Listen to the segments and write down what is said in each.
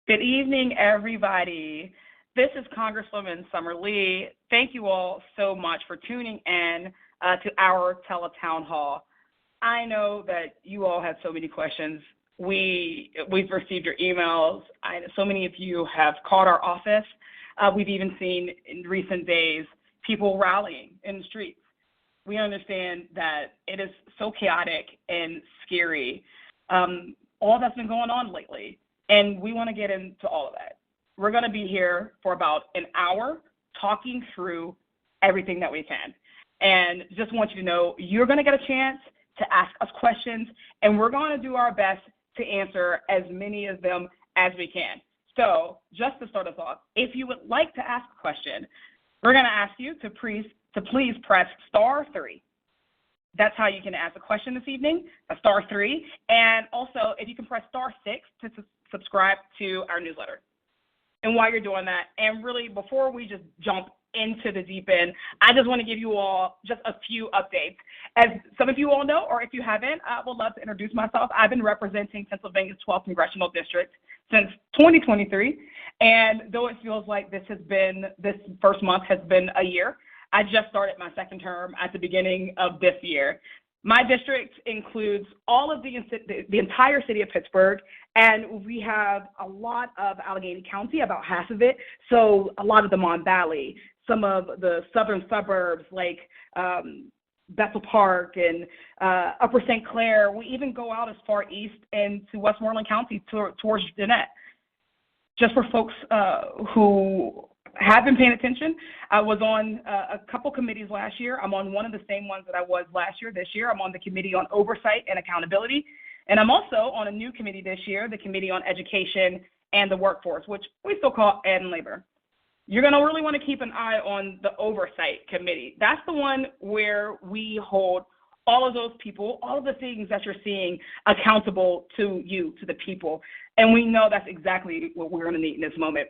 Good evening, everybody. This is Congresswoman Summer Lee. Thank you all so much for tuning in to our Tele-Town Hall. I know that you all had so many questions. We've received your emails. So many of you have called our office. We've even seen in recent days people rallying in the streets. We understand that it is so chaotic and scary, all that's been going on lately. And we want to get into all of that. We're going to be here for about an hour talking through everything that we can. And just want you to know you're going to get a chance to ask us questions, and we're going to do our best to answer as many of them as we can. So just to start us off, if you would like to ask a question, we're going to ask you to please press *3. That's how you can ask a question this evening, a *3. And also, if you can press *6 to subscribe to our newsletter. And while you're doing that, and really before we just jump into the deep end, I just want to give you all just a few updates. As some of you all know, or if you haven't, I would love to introduce myself. I've been representing Pennsylvania's 12th Congressional District since 2023. And though it feels like this first month has been a year, I just started my second term at the beginning of this year. My district includes all of the entire city of Pittsburgh, and we have a lot of Allegheny County, about half of it, so a lot of the Mon Valley, some of the southern suburbs like Bethel Park and Upper St. Clair. We even go out as far east into Westmoreland County towards Jeanette. Just for folks who have been paying attention, I was on a couple committees last year. I'm on one of the same ones that I was last year. This year, I'm on the Committee on Oversight and Accountability. And I'm also on a new committee this year, the Committee on Education and the Workforce, which we still call Ed and Labor. You're going to really want to keep an eye on the Oversight Committee. That's the one where we hold all of those people, all of the things that you're seeing accountable to you, to the people. And we know that's exactly what we're going to need in this moment.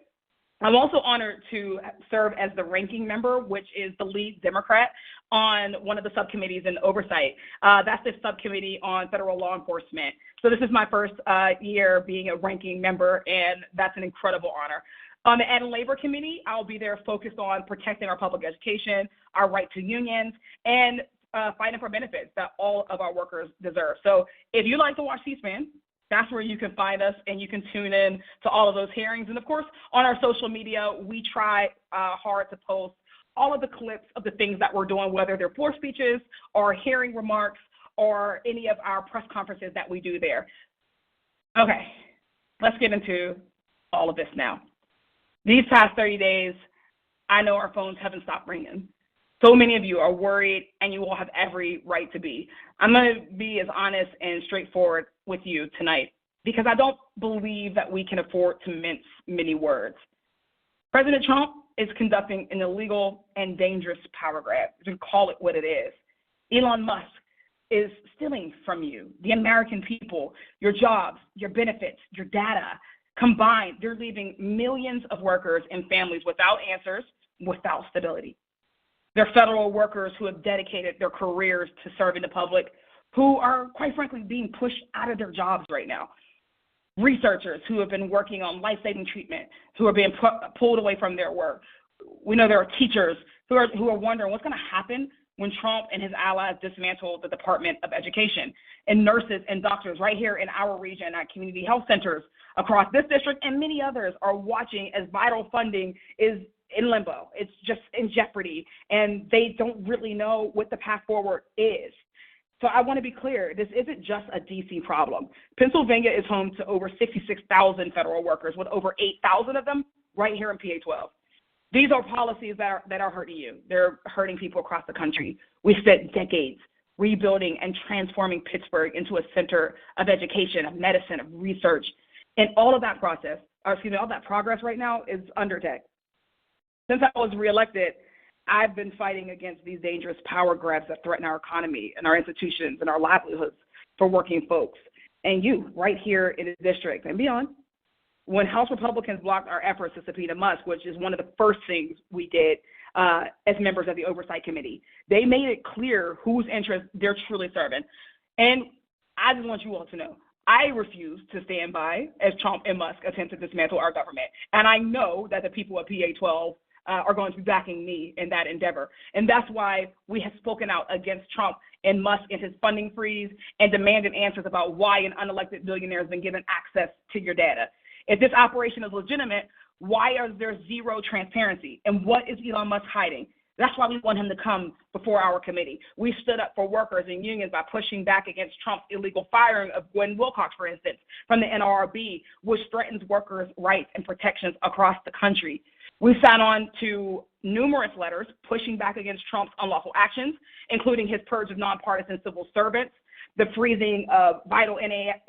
I'm also honored to serve as the ranking member, which is the lead Democrat on one of the subcommittees in oversight. That's the subcommittee on federal law enforcement. So this is my first year being a ranking member, and that's an incredible honor. On the Ed and Labor Committee, I'll be there focused on protecting our public education, our right to unions, and fighting for benefits that all of our workers deserve. So if you like to watch C-SPAN, that's where you can find us, and you can tune in to all of those hearings. And of course, on our social media, we try hard to post all of the clips of the things that we're doing, whether they're floor speeches or hearing remarks or any of our press conferences that we do there. Okay, let's get into all of this now. These past 30 days, I know our phones haven't stopped ringing. So many of you are worried, and you all have every right to be. I'm going to be as honest and straightforward with you tonight because I don't believe that we can afford to mince many words. President Trump is conducting an illegal and dangerous power grab. You can call it what it is. Elon Musk is stealing from you, the American people, your jobs, your benefits, your data. Combined, they're leaving millions of workers and families without answers, without stability. They're federal workers who have dedicated their careers to serving the public, who are, quite frankly, being pushed out of their jobs right now. Researchers who have been working on life-saving treatment, who are being pulled away from their work. We know there are teachers who are wondering what's going to happen when Trump and his allies dismantle the Department of Education. And nurses and doctors right here in our region at community health centers across this district and many others are watching as vital funding is in limbo. It's just in jeopardy, and they don't really know what the path forward is. So I want to be clear, this isn't just a DC problem. Pennsylvania is home to over 66,000 federal workers, with over 8,000 of them right here in PA-12. These are policies that are hurting you. They're hurting people across the country. We spent decades rebuilding and transforming Pittsburgh into a center of education, of medicine, of research, and all of that all that progress right now is under attack. Since I was reelected, I've been fighting against these dangerous power grabs that threaten our economy and our institutions and our livelihoods for working folks. And you, right here in the district and beyond, when House Republicans blocked our efforts to subpoena Musk, which is one of the first things we did as members of the Oversight Committee, they made it clear whose interests they're truly serving. And I just want you all to know, I refuse to stand by as Trump and Musk attempt to dismantle our government. And I know that the people at PA-12 are going to be backing me in that endeavor. And that's why we have spoken out against Trump and Musk and his funding freeze and demanded answers about why an unelected billionaire has been given access to your data. If this operation is legitimate, why is there zero transparency? And what is Elon Musk hiding? That's why we want him to come before our committee. We stood up for workers and unions by pushing back against Trump's illegal firing of Gwen Wilcox, for instance, from the NLRB, which threatens workers' rights and protections across the country. We signed on to numerous letters pushing back against Trump's unlawful actions, including his purge of nonpartisan civil servants, the freezing of vital NIH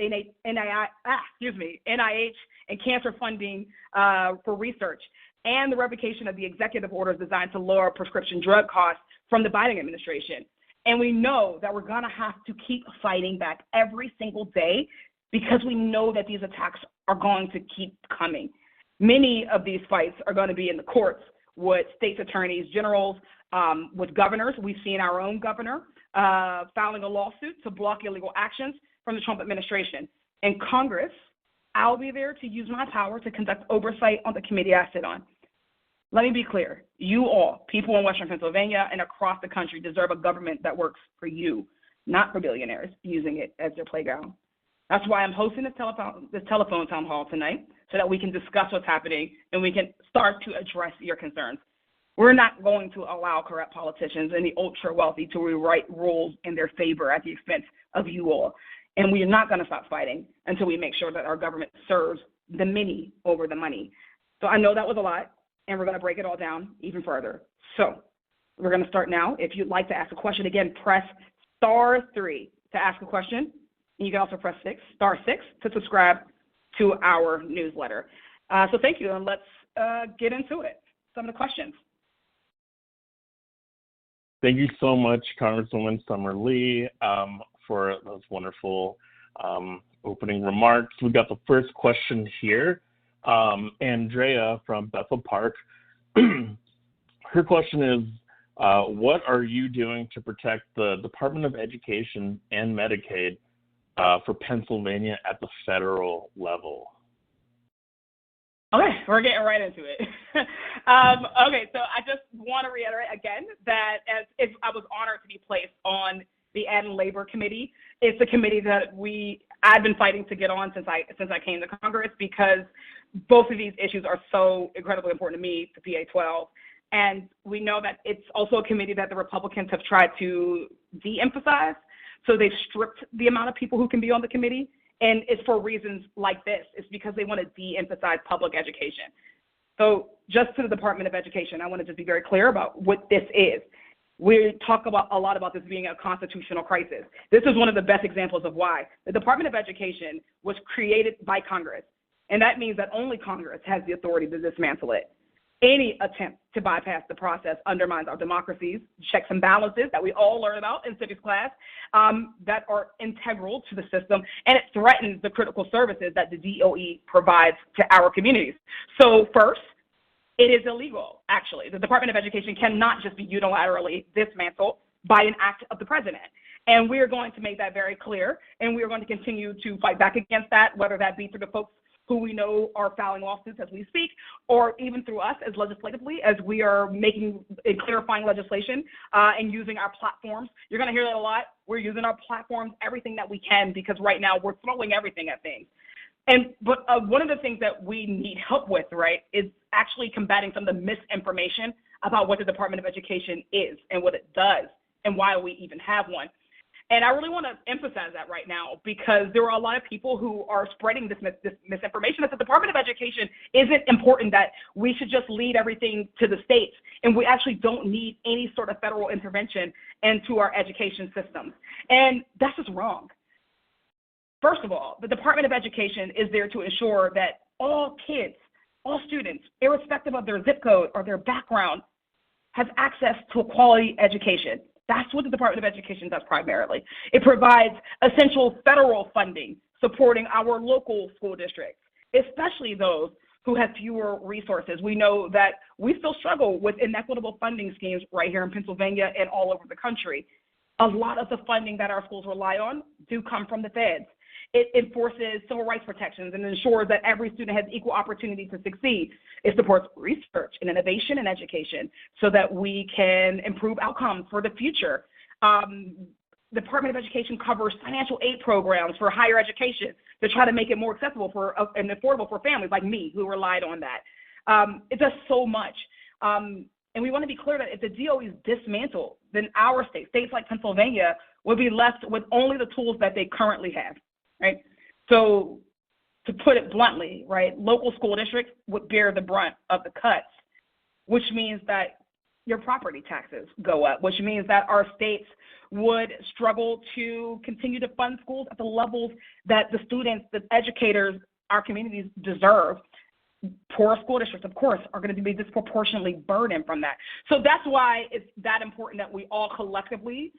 and cancer funding for research, and the revocation of the executive orders designed to lower prescription drug costs from the Biden administration. And we know that we're going to have to keep fighting back every single day because we know that these attacks are going to keep coming. Many of these fights are going to be in the courts with states' attorneys generals, with governors. We've seen our own governor filing a lawsuit to block illegal actions from the Trump administration. In Congress, I'll be there to use my power to conduct oversight on the committee I sit on. Let me be clear. You all, people in Western Pennsylvania and across the country, deserve a government that works for you, not for billionaires using it as their playground. That's why I'm hosting this telephone town hall tonight, so that we can discuss what's happening and we can start to address your concerns. We're not going to allow corrupt politicians and the ultra-wealthy to rewrite rules in their favor at the expense of you all. And we are not going to stop fighting until we make sure that our government serves the many over the money. So I know that was a lot, and we're going to break it all down even further. So we're going to start now. If you'd like to ask a question, again, press *3 to ask a question. And you can also press *6 to subscribe to our newsletter. So thank you, and let's get into it. Some of the questions. Thank you so much, Congresswoman Summer Lee, for those wonderful opening remarks. We got the first question here. Andrea from Bethel Park. Her question is, what are you doing to protect the Department of Education and Medicaid for Pennsylvania at the federal level? Okay, we're getting right into it. Okay, so I just want to reiterate again that as I was honored to be placed on the Ed and Labor Committee. It's a committee that I've been fighting to get on since I came to Congress, because both of these issues are so incredibly important to me, to PA-12. And we know that it's also a committee that the Republicans have tried to de-emphasize. So they've stripped the amount of people who can be on the committee. And it's for reasons like this. It's because they want to de-emphasize public education. So just to the Department of Education, I want to just be very clear about what this is. We talk a lot about this being a constitutional crisis. This is one of the best examples of why. The Department of Education was created by Congress, and that means that only Congress has the authority to dismantle it. Any attempt to bypass the process undermines our democracies, checks and balances that we all learn about in civics class that are integral to the system, and it threatens the critical services that the DOE provides to our communities. So first, it is illegal, actually. The Department of Education cannot just be unilaterally dismantled by an act of the president. And we are going to make that very clear, and we are going to continue to fight back against that, whether that be through the folks who we know are filing lawsuits as we speak, or even through us as legislatively, as we are making and clarifying legislation and using our platforms. You're going to hear that a lot. We're using our platforms, everything that we can, because right now we're throwing everything at things. But one of the things that we need help with, right, is actually combating some of the misinformation about what the Department of Education is and what it does and why we even have one. And I really want to emphasize that right now, because there are a lot of people who are spreading this misinformation that the Department of Education isn't important, that we should just lead everything to the states, and we actually don't need any sort of federal intervention into our education systems. And that's just wrong. First of all, the Department of Education is there to ensure that all kids, all students, irrespective of their zip code or their background, has access to a quality education. That's what the Department of Education does primarily. It provides essential federal funding supporting our local school districts, especially those who have fewer resources. We know that we still struggle with inequitable funding schemes right here in Pennsylvania and all over the country. A lot of the funding that our schools rely on do come from the feds. It enforces civil rights protections and ensures that every student has equal opportunity to succeed. It supports research and innovation in education so that we can improve outcomes for the future. The Department of Education covers financial aid programs for higher education to try to make it more accessible for and affordable for families like me who relied on that. It does so much. And we want to be clear that if the DOE is dismantled, then our states like Pennsylvania, will be left with only the tools that they currently have, right? So to put it bluntly, right, local school districts would bear the brunt of the cuts, which means that your property taxes go up, which means that our states would struggle to continue to fund schools at the levels that the students, the educators, our communities deserve. Poor school districts, of course, are going to be disproportionately burdened from that. So that's why it's that important that we all collectively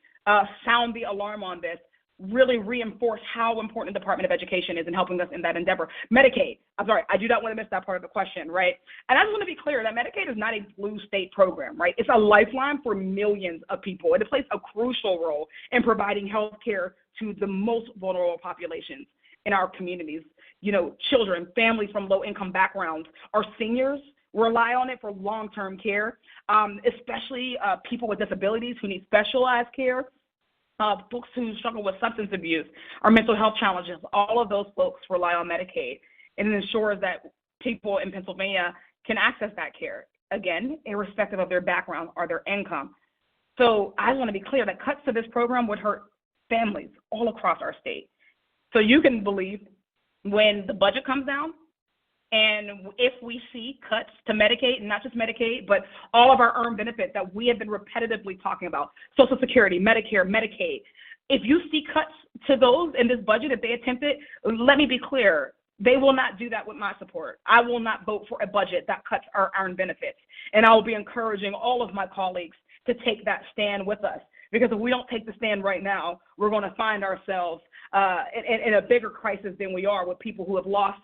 sound the alarm on this, really reinforce how important the Department of Education is in helping us in that endeavor. Medicaid, I'm sorry, I do not want to miss that part of the question, right? And I just want to be clear that Medicaid is not a blue state program, right? It's a lifeline for millions of people. It plays a crucial role in providing health care to the most vulnerable populations in our communities. You know, children, families from low-income backgrounds, our seniors rely on it for long-term care, especially people with disabilities who need specialized care, folks who struggle with substance abuse or mental health challenges. All of those folks rely on Medicaid, and it ensures that people in Pennsylvania can access that care, again, irrespective of their background or their income. So I want to be clear that cuts to this program would hurt families all across our state. So you can believe when the budget comes down, and if we see cuts to Medicaid, and not just Medicaid, but all of our earned benefits that we have been repetitively talking about, Social Security, Medicare, Medicaid, if you see cuts to those in this budget, if they attempt it, let me be clear, they will not do that with my support. I will not vote for a budget that cuts our earned benefits. And I will be encouraging all of my colleagues to take that stand with us. Because if we don't take the stand right now, we're going to find ourselves in a bigger crisis than we are with people who have lost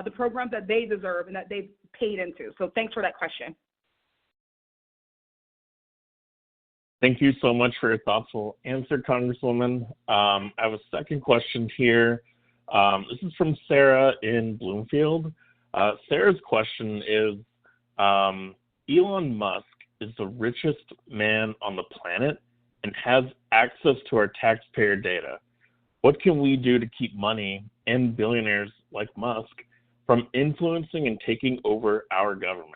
the programs that they deserve and that they've paid into. So thanks for that question. Thank you so much for your thoughtful answer, Congresswoman. I have a second question here. This is from Sarah in Bloomfield. Sarah's question is, Elon Musk is the richest man on the planet and has access to our taxpayer data. What can we do to keep money and billionaires like Musk from influencing and taking over our government?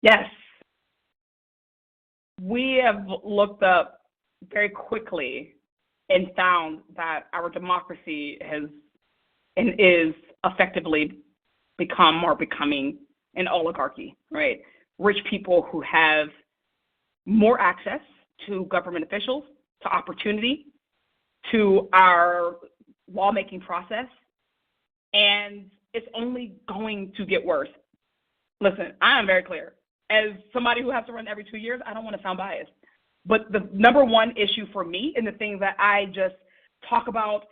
Yes. We have looked up very quickly and found that our democracy has and is effectively becoming an oligarchy, right? Rich people who have more access to government officials, to opportunity, to our lawmaking process, and it's only going to get worse. Listen, I am very clear. As somebody who has to run every 2 years, I don't want to sound biased. But the number one issue for me and the thing that I just talk about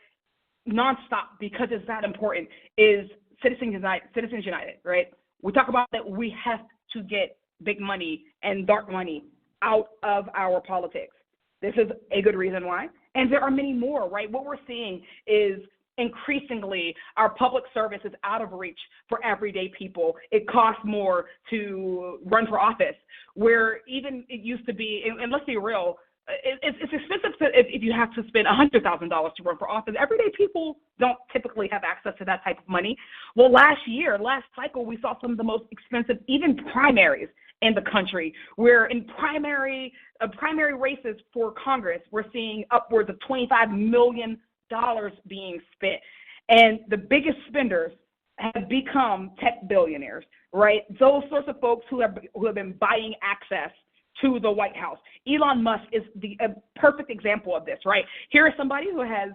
nonstop because it's that important is Citizens United, right? We talk about that we have to get big money and dark money out of our politics. This is a good reason why. And there are many more, right? What we're seeing is increasingly our public service is out of reach for everyday people. It costs more to run for office, where even it used to be, and let's be real, it's expensive if you have to spend $100,000 to run for office. Everyday people don't typically have access to that type of money. Well, last cycle, we saw some of the most expensive, even primaries in the country, where in primary races for Congress, we're seeing upwards of $25 million being spent. And the biggest spenders have become tech billionaires, right? Those sorts of folks who have been buying access to the White House. Elon Musk is a perfect example of this, right? Here is somebody who has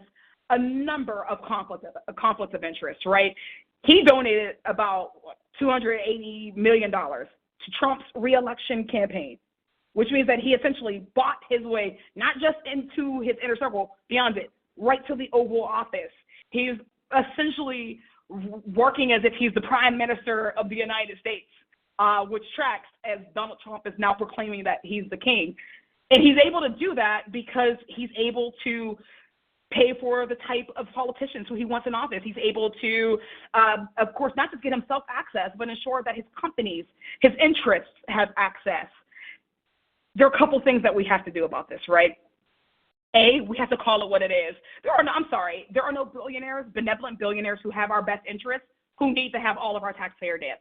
a number of conflicts of interest, right? He donated about $280 million to Trump's reelection campaign, which means that he essentially bought his way, not just into his inner circle, beyond it, right to the Oval Office. He's essentially working as if he's the Prime Minister of the United States, which tracks as Donald Trump is now proclaiming that he's the king. And he's able to do that because he's able to pay for the type of politicians who he wants in office. He's able to, of course, not just get himself access, but ensure that his companies, his interests have access. There are a couple things that we have to do about this, right? A, we have to call it what it is. There are no billionaires, benevolent billionaires who have our best interests who need to have all of our taxpayer data.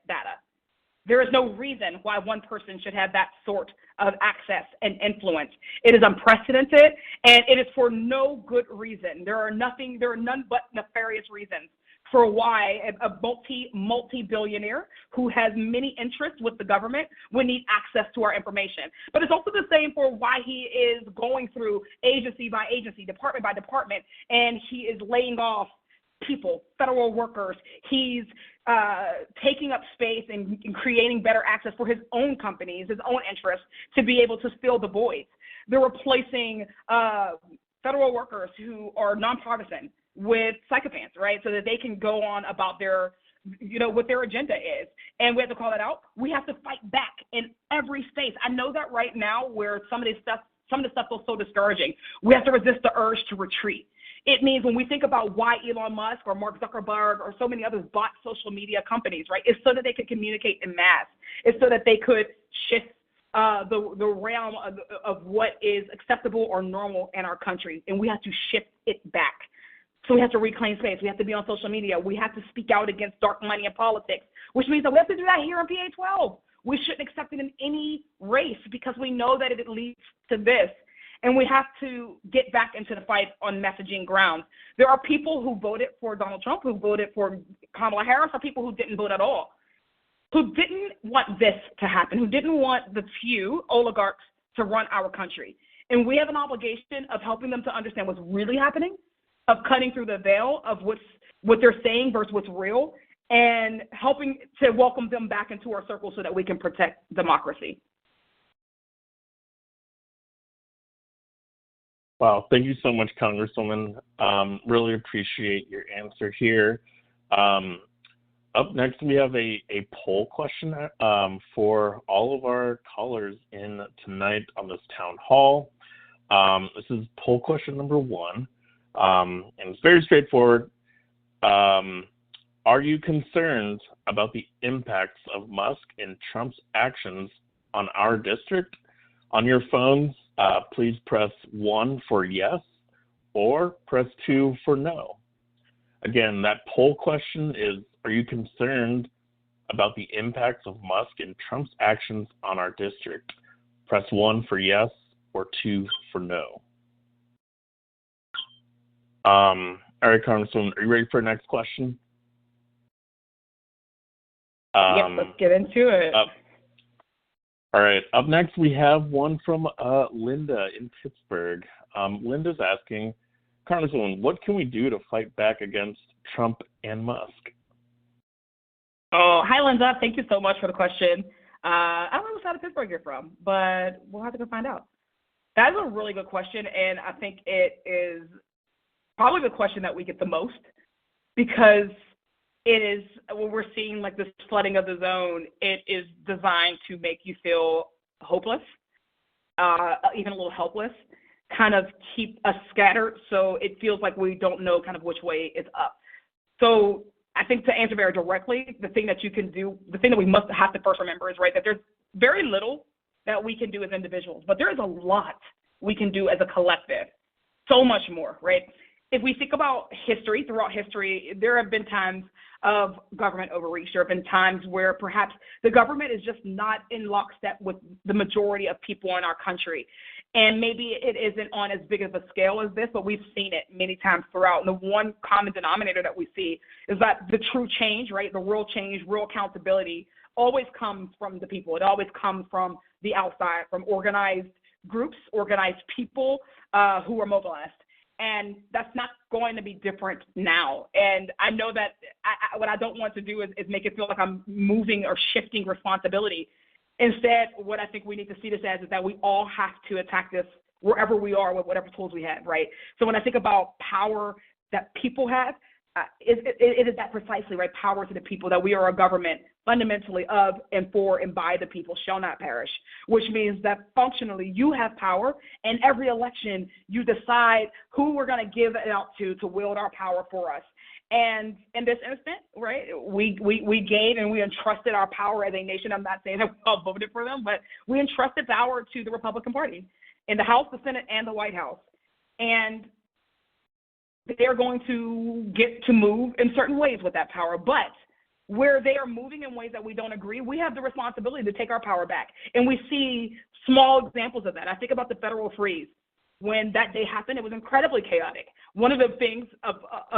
There is no reason why one person should have that sort of access and influence. It is unprecedented, and it is for no good reason. There are none but nefarious reasons for why a multi-billionaire who has many interests with the government would need access to our information. But it's also the same for why he is going through agency by agency, department by department, and he is laying off people, federal workers. He's taking up space and creating better access for his own companies, his own interests, to be able to fill the voids. They're replacing federal workers who are nonpartisan with psychopaths, right? So that they can go on about their, what their agenda is. And we have to call that out. We have to fight back in every space. I know that right now where some of the stuff feels so discouraging, we have to resist the urge to retreat. It means when we think about why Elon Musk or Mark Zuckerberg or so many others bought social media companies, right? It's so that they could communicate in mass. It's so that they could shift the realm of what is acceptable or normal in our country. And we have to shift it back. So we have to reclaim space. We have to be on social media. We have to speak out against dark money in politics, which means that we have to do that here in PA-12. We shouldn't accept it in any race because we know that it leads to this. And we have to get back into the fight on messaging grounds. There are people who voted for Donald Trump, who voted for Kamala Harris, or people who didn't vote at all, who didn't want this to happen, who didn't want the few oligarchs to run our country. And we have an obligation of helping them to understand what's really happening, of cutting through the veil of what they're saying versus what's real, and helping to welcome them back into our circle so that we can protect democracy. Wow, thank you so much, Congresswoman. Really appreciate your answer here. Up next, we have a poll question for all of our callers in tonight on this town hall. This is poll question number 1, and it's very straightforward. Are you concerned about the impacts of Musk and Trump's actions on our district? On your phones, please press 1 for yes or press 2 for no. Again, that poll question is, are you concerned about the impacts of Musk and Trump's actions on our district? Press 1 for yes or 2 for no. All right, Congresswoman, are you ready for the next question? Yep, let's get into it. All right, up next we have one from Linda in Pittsburgh. Linda's asking, Congresswoman, what can we do to fight back against Trump and Musk? Oh, hi, Linda. Thank you so much for the question. I don't know which side of Pittsburgh you're from, but we'll have to go find out. That is a really good question, and I think it is probably the question that we get the most because it is, when we're seeing like this flooding of the zone, it is designed to make you feel hopeless, even a little helpless, kind of keep us scattered so it feels like we don't know kind of which way is up. So I think to answer very directly, the thing that you can do, the thing that we must have to first remember is, right, that there's very little that we can do as individuals, but there is a lot we can do as a collective, so much more, right? If we think about history, throughout history, there have been times of government overreach. There have been times where perhaps the government is just not in lockstep with the majority of people in our country. And maybe it isn't on as big of a scale as this, but we've seen it many times throughout. And the one common denominator that we see is that the true change, right, the real change, real accountability always comes from the people. It always comes from the outside, from organized groups, organized people who are mobilized. And that's not going to be different now. And I know that what I don't want to do is make it feel like I'm moving or shifting responsibility. Instead, what I think we need to see this as is that we all have to attack this wherever we are with whatever tools we have, right? So when I think about power that people have, it is that precisely, right? Power to the people, that we are a government fundamentally of and for and by the people shall not perish, which means that functionally you have power, and every election you decide who we're going to give it out to wield our power for us. And in this instant, right, we gave and we entrusted our power as a nation. I'm not saying that we all voted for them, but we entrusted power to the Republican Party in the House, the Senate, and the White House. And they're going to get to move in certain ways with that power. But where they are moving in ways that we don't agree, we have the responsibility to take our power back. And we see small examples of that. I think about the federal freeze. When that day happened, it was incredibly chaotic. One of the things of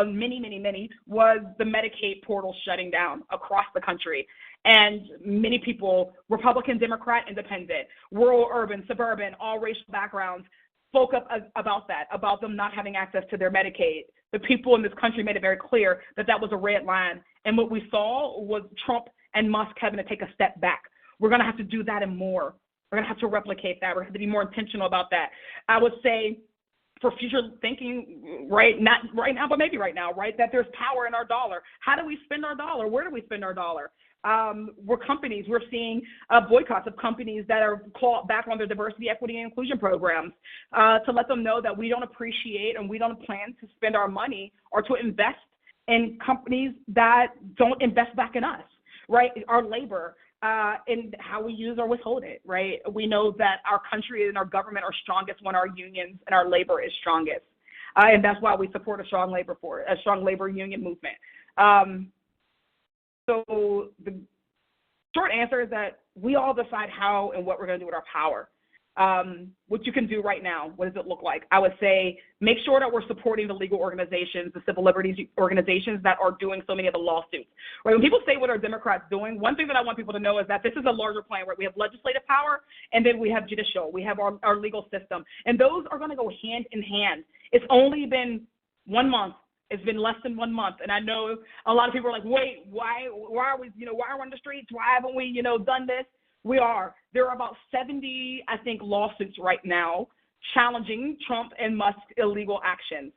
many was the Medicaid portal shutting down across the country. And many people, Republican, Democrat, Independent, rural, urban, suburban, all racial backgrounds, spoke up about that, about them not having access to their Medicaid. The people in this country made it very clear that that was a red line. And what we saw was Trump and Musk having to take a step back. We're going to have to do that and more. We're going to have to replicate that. We're going to have to be more intentional about that. I would say for future thinking, right, not right now, but maybe right now, right, that there's power in our dollar. How do we spend our dollar? Where do we spend our dollar? We're seeing boycotts of companies that are clawed back on their diversity, equity, and inclusion programs to let them know that we don't appreciate and we don't plan to spend our money or to invest in companies that don't invest back in us, right, our labor. And how we use or withhold it, right? We know that our country and our government are strongest when our unions and our labor is strongest. And that's why we support a strong labor union movement. So the short answer is that we all decide how and what we're going to do with our power. What you can do right now, what does it look like? I would say make sure that we're supporting the legal organizations, the civil liberties organizations that are doing so many of the lawsuits. Right? When people say what are Democrats doing, one thing that I want people to know is that this is a larger plan, right? We have legislative power, and then we have judicial. We have our legal system. And those are going to go hand in hand. It's only been 1 month. It's been less than 1 month. And I know a lot of people are like, wait, why are we, why are we on the streets? Why haven't we, done this? We are. There are about 70, I think, lawsuits right now challenging Trump and Musk's illegal actions.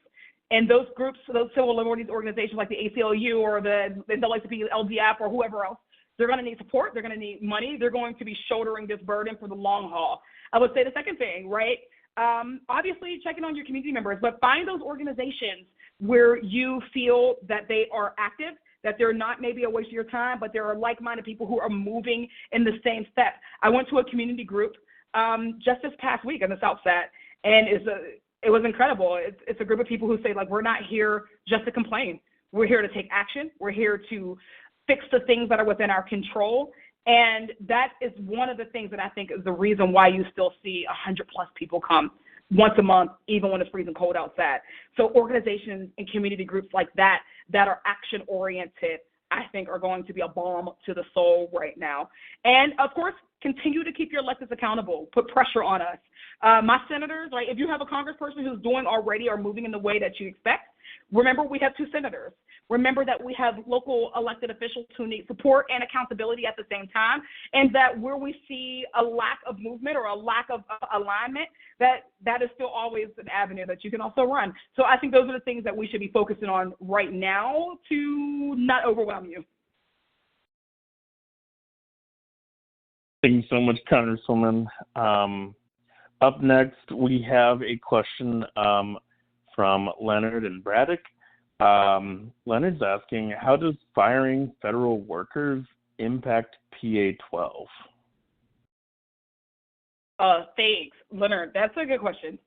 And those groups, those civil liberties organizations like the ACLU or the NAACP, LDF, or whoever else, they're going to need support. They're going to need money. They're going to be shouldering this burden for the long haul. I would say the second thing, right? Obviously, checking on your community members, but find those organizations where you feel that they are active, that they're not maybe a waste of your time, but there are like-minded people who are moving in the same step. I went to a community group just this past week in the South Side, and it was incredible. It's a group of people who say, like, we're not here just to complain. We're here to take action. We're here to fix the things that are within our control. And that is one of the things that I think is the reason why you still see 100+ people come once a month, even when it's freezing cold outside. So organizations and community groups like that are action-oriented, I think are going to be a balm to the soul right now. And, of course, continue to keep your electeds accountable. Put pressure on us. My senators, right, if you have a congressperson who's doing already or moving in the way that you expect, remember we have 2 senators. Remember that we have local elected officials who need support and accountability at the same time, and that where we see a lack of movement or a lack of alignment, that is still always an avenue that you can also run. So I think those are the things that we should be focusing on right now to not overwhelm you. Thank you so much, Congresswoman. Up next, we have a question from Leonard and Braddock. Leonard's asking, how does firing federal workers impact PA 12? Thanks, Leonard. That's a good question.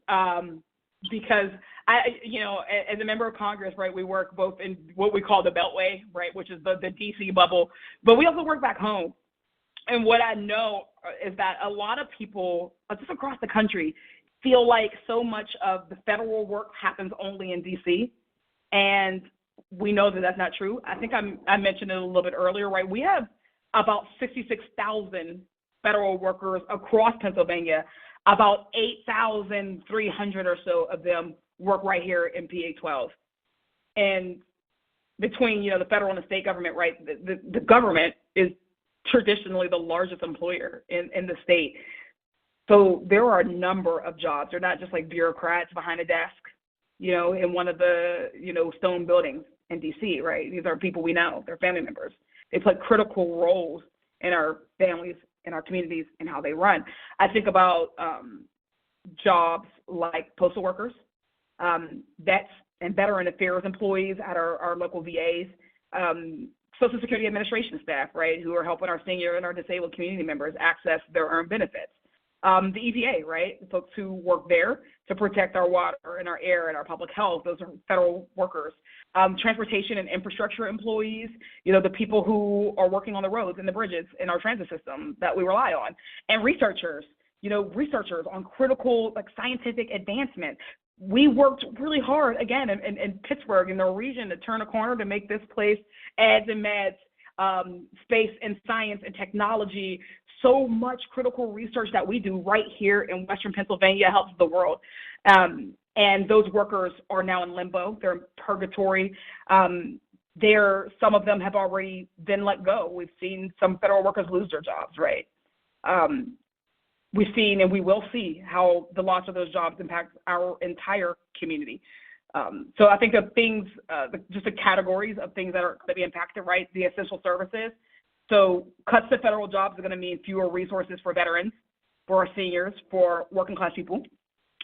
Because as a member of Congress, right, we work both in what we call the Beltway, right, which is the DC bubble, but we also work back home. And what I know is that a lot of people just across the country feel like so much of the federal work happens only in DC. And we know that that's not true. I think I mentioned it a little bit earlier, right? We have about 66,000 federal workers across Pennsylvania. About 8,300 or so of them work right here in PA 12. And between, the federal and the state government, right, the government is traditionally the largest employer in the state. So there are a number of jobs. They're not just like bureaucrats behind a desk, in one of the, stone buildings in DC, right? These are people we know. They're family members. They play critical roles in our families, in our communities, and how they run. I think about jobs like postal workers, vets and veteran affairs employees at our local VAs, Social Security Administration staff, right, who are helping our senior and our disabled community members access their earned benefits. The EPA, right, the folks who work there to protect our water and our air and our public health, those are federal workers. Transportation and infrastructure employees, the people who are working on the roads and the bridges in our transit system that we rely on. And researchers, researchers on critical scientific advancement. We worked really hard, again, in Pittsburgh, in the region, to turn a corner to make this place ads and meds, space and science and technology. So much critical research that we do right here in Western Pennsylvania helps the world. And those workers are now in limbo. They're in purgatory. Some of them have already been let go. We've seen some federal workers lose their jobs, right? We've seen and we will see how the loss of those jobs impacts our entire community. So I think the things, just the categories of things that are going to be impacted, right? The essential services. So cuts to federal jobs are going to mean fewer resources for veterans, for our seniors, for working class people.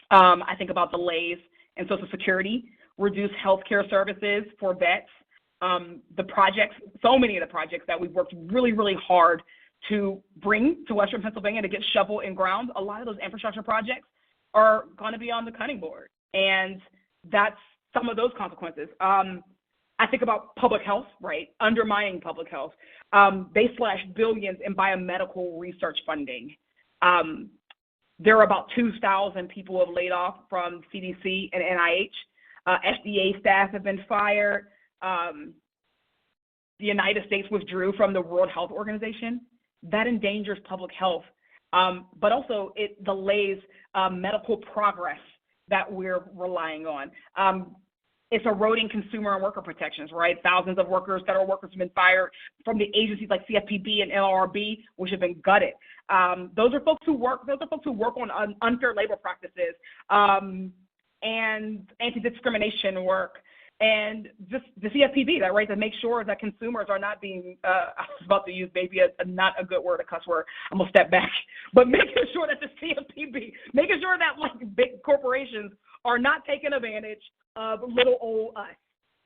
I think about delays in Social Security, reduced health care services for vets. The projects, so many of the projects that we've worked really, really hard to bring to Western Pennsylvania to get shovel in ground, a lot of those infrastructure projects are going to be on the cutting board. And that's some of those consequences. I think about public health, right? Undermining public health. They slashed billions in biomedical research funding. There are about 2,000 people who have laid off from CDC and NIH. FDA staff have been fired. The United States withdrew from the World Health Organization. That endangers public health, but also it delays medical progress that we're relying on. It's eroding consumer and worker protections, right? Thousands of workers, federal workers, have been fired from the agencies like CFPB and NLRB, which have been gutted. Those are folks who work on unfair labor practices and anti-discrimination work. And just the CFPB, that right, to make sure that consumers are not being, I was about to use maybe not a good word, a cuss word, I'm going to step back, but making sure that the CFPB, making sure that big corporations are not taking advantage of little old us,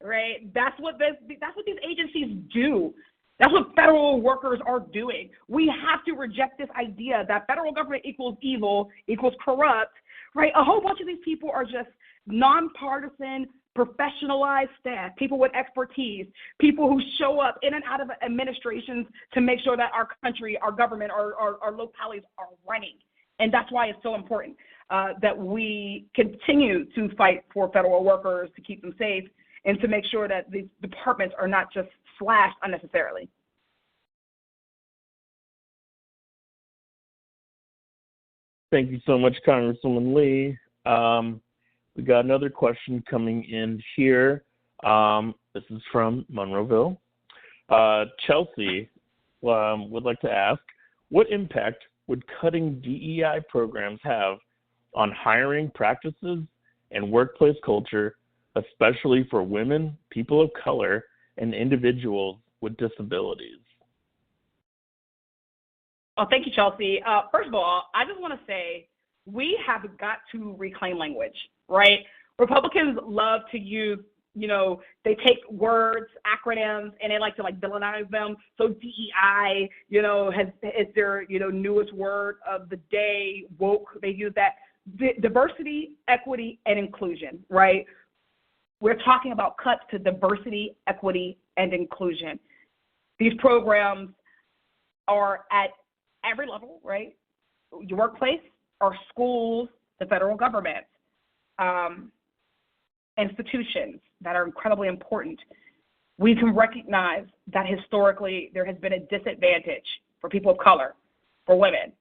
right? That's what these agencies do. That's what federal workers are doing. We have to reject this idea that federal government equals evil, equals corrupt, right? A whole bunch of these people are just nonpartisan, professionalized staff, people with expertise, people who show up in and out of administrations to make sure that our country, our government, our localities are running. And that's why it's so important that we continue to fight for federal workers to keep them safe and to make sure that these departments are not just slashed unnecessarily. Thank you so much, Congresswoman Lee. We got another question coming in here. This is from Monroeville. Chelsea would like to ask, what impact would cutting DEI programs have on hiring practices and workplace culture, especially for women, people of color, and individuals with disabilities? Oh, thank you, Chelsea. First of all, I just want to say we have got to reclaim language, right? Republicans love to use, they take words, acronyms, and they like to villainize them. So DEI, is their, newest word of the day, woke, they use that. Diversity, equity, and inclusion, right? We're talking about cuts to diversity, equity, and inclusion. These programs are at every level, right? Your workplace, our schools, the federal government, institutions that are incredibly important. We can recognize that historically there has been a disadvantage for people of color, for women,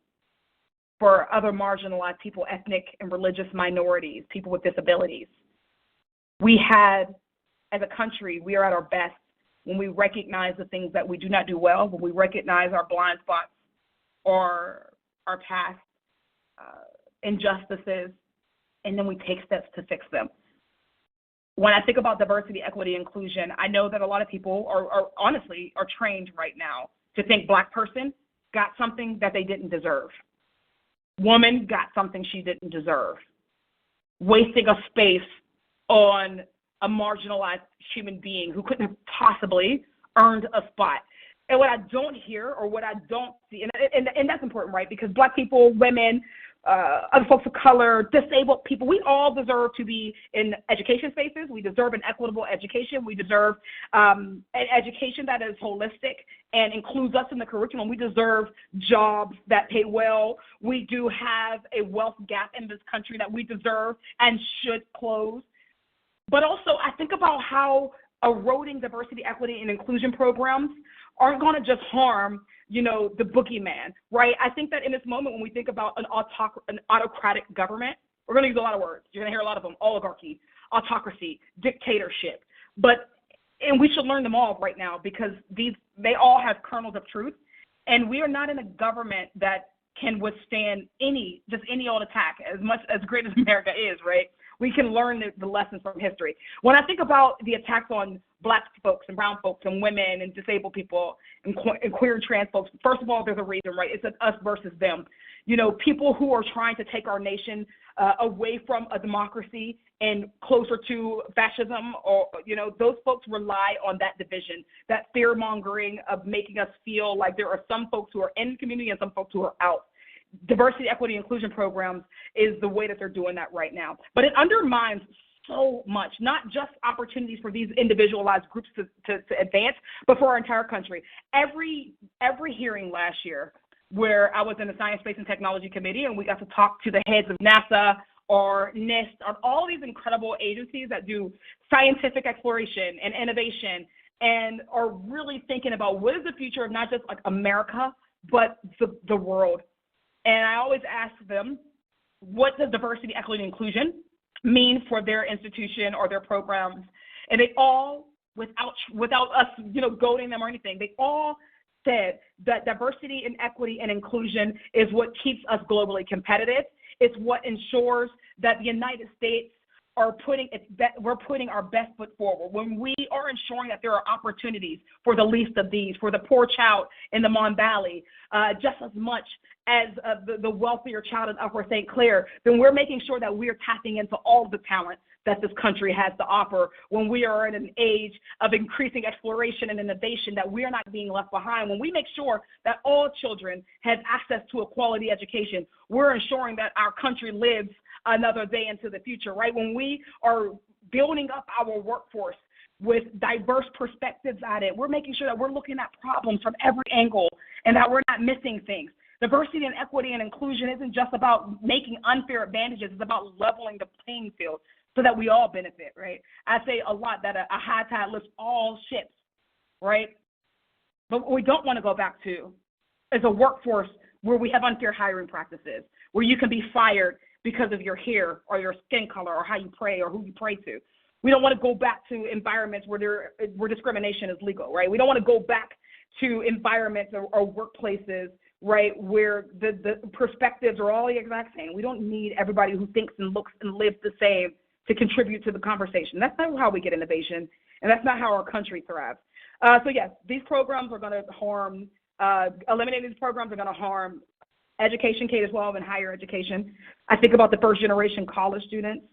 for other marginalized people, ethnic and religious minorities, people with disabilities. We had, as a country, we are at our best when we recognize the things that we do not do well, when we recognize our blind spots or our past injustices, and then we take steps to fix them. when I think about diversity, equity, inclusion, I know that a lot of people are honestly are trained right now to think Black person got something that they didn't deserve. Woman got something she didn't deserve. Wasting a space on a marginalized human being who couldn't have possibly earned a spot. And what I don't hear or what I don't see, and that's important, right? Because Black people, women, other folks of color, disabled people, we all deserve to be in education spaces. We deserve an equitable education. We deserve an education that is holistic and includes us in the curriculum. We deserve jobs that pay well. We do have a wealth gap in this country that we deserve and should close. But also, I think about how eroding diversity, equity, and inclusion programs aren't going to just harm, the boogeyman, right? I think that in this moment, when we think about an autocratic government, we're going to use a lot of words. You're going to hear a lot of them: oligarchy, autocracy, dictatorship. And we should learn them all right now, because they all have kernels of truth, and we are not in a government that can withstand any old attack, as great as America is, right? We can learn the lessons from history. When I think about the attacks on Black folks and brown folks and women and disabled people and queer and trans folks, first of all, there's a reason, right? It's an us versus them. People who are trying to take our nation away from a democracy and closer to fascism, or, those folks rely on that division, that fear mongering of making us feel like there are some folks who are in the community and some folks who are out. Diversity, equity, inclusion programs is the way that they're doing that right now. But it undermines so much, not just opportunities for these individualized groups to advance, but for our entire country. Every hearing last year where I was in the Science, Space, and Technology Committee, and we got to talk to the heads of NASA or NIST, or all these incredible agencies that do scientific exploration and innovation and are really thinking about what is the future of not just like America, but the world. And I always ask them, what does diversity, equity, and inclusion mean for their institution or their programs? And they all, without us, goading them or anything, they all said that diversity and equity and inclusion is what keeps us globally competitive. It's what ensures that the United States we're putting our best foot forward. When we are ensuring that there are opportunities for the least of these, for the poor child in the Mon Valley, just as much as the wealthier child in Upper St. Clair, then we're making sure that we're tapping into all the talent that this country has to offer. When we are in an age of increasing exploration and innovation, that we are not being left behind. When we make sure that all children have access to a quality education, we're ensuring that our country lives another day into the future, right? When we are building up our workforce with diverse perspectives at it, we're making sure that we're looking at problems from every angle and that we're not missing things. Diversity and equity and inclusion isn't just about making unfair advantages. It's about leveling the playing field so that we all benefit, right? I say a lot that a high tide lifts all ships, right? But what we don't want to go back to is a workforce where we have unfair hiring practices, where you can be fired because of your hair or your skin color or how you pray or who you pray to. We don't want to go back to environments where discrimination is legal, right? We don't want to go back to environments or workplaces, right, where the perspectives are all the exact same. We don't need everybody who thinks and looks and lives the same to contribute to the conversation. That's not how we get innovation, and that's not how our country thrives. So yes, these programs are going to harm, eliminating these programs are going to harm education, K-12, and higher education. I think about the first generation college students.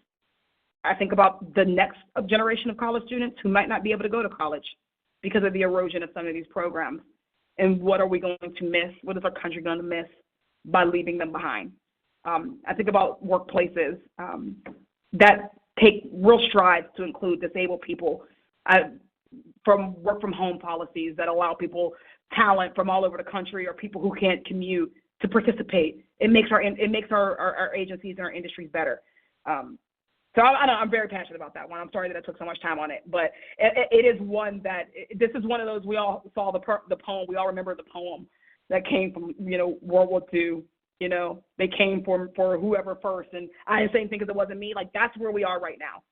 I think about the next generation of college students who might not be able to go to college because of the erosion of some of these programs. And what are we going to miss? What is our country going to miss by leaving them behind? I think about workplaces that take real strides to include disabled people, from work from home policies that allow people talent from all over the country or people who can't commute to participate. It makes our agencies and our industries better. So I'm very passionate about that one. I'm sorry that I took so much time on it, but it is one that this is one of those. We all saw the poem. We all remember the poem that came from World War II. They came for whoever first, and I didn't say anything because it wasn't me. Like, that's where we are right now,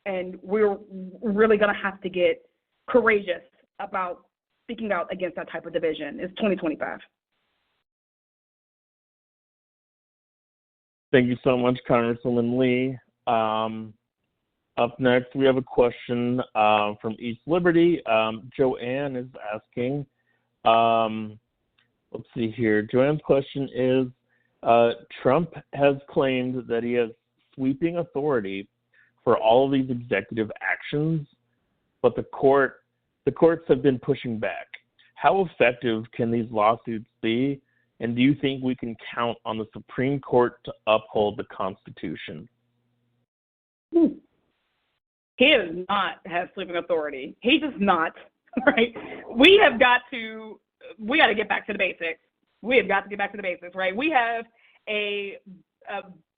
and we're really gonna have to get courageous about speaking out against that type of division. It's 2025. Thank you so much, Congresswoman Lee. Up next, we have a question from East Liberty. Joanne is asking, let's see here. Joanne's question is, Trump has claimed that he has sweeping authority for all of these executive actions, but the courts have been pushing back. How effective can these lawsuits be, and do you think we can count on the Supreme Court to uphold the Constitution? He does not have sweeping authority. He does not, right? We got to get back to the basics. We have got to get back to the basics, right? We have